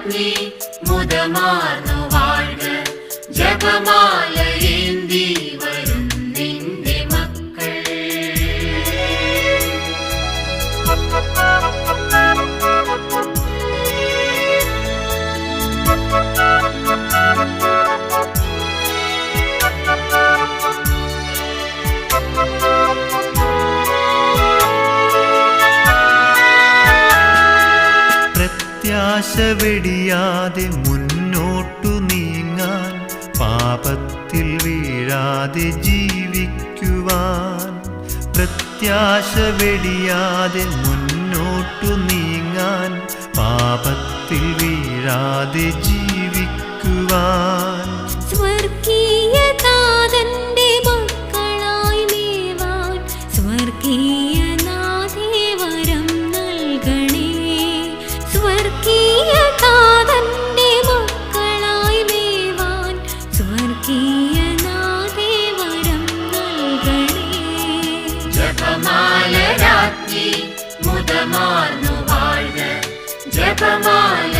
രാജ്ഞി മുദമാർന്നു വാഴ്ക. ജപമാലയേന്തി വരും നിന്റെ മക്കൾ. പ്രത്യാശ വെടിയാതെ മുന്നോട്ടു നീങ്ങാൻ, പാപത്തിൽ വീഴാതെ ജീവിക്കുവാൻ. പ്രത്യാശ വെടിയാതെ മുന്നോട്ടു നീങ്ങാൻ, പാപത്തിൽ വീഴാതെ ജീവിക്കുവാൻ. സ്വർഗീയനാഥന്റെ മക്കളായി മേവാൻ സ്വർഗീയനാഥേ വരം നൽകണേ. സ്വർഗീയനാഥന്റെ മക്കളായി മേവാൻ സ്വർഗീയനാഥേ വരം നൽകണേ. ജപമാല രാജ്ഞി മുദമാർന്നു വാഴ്ക. ജപമാല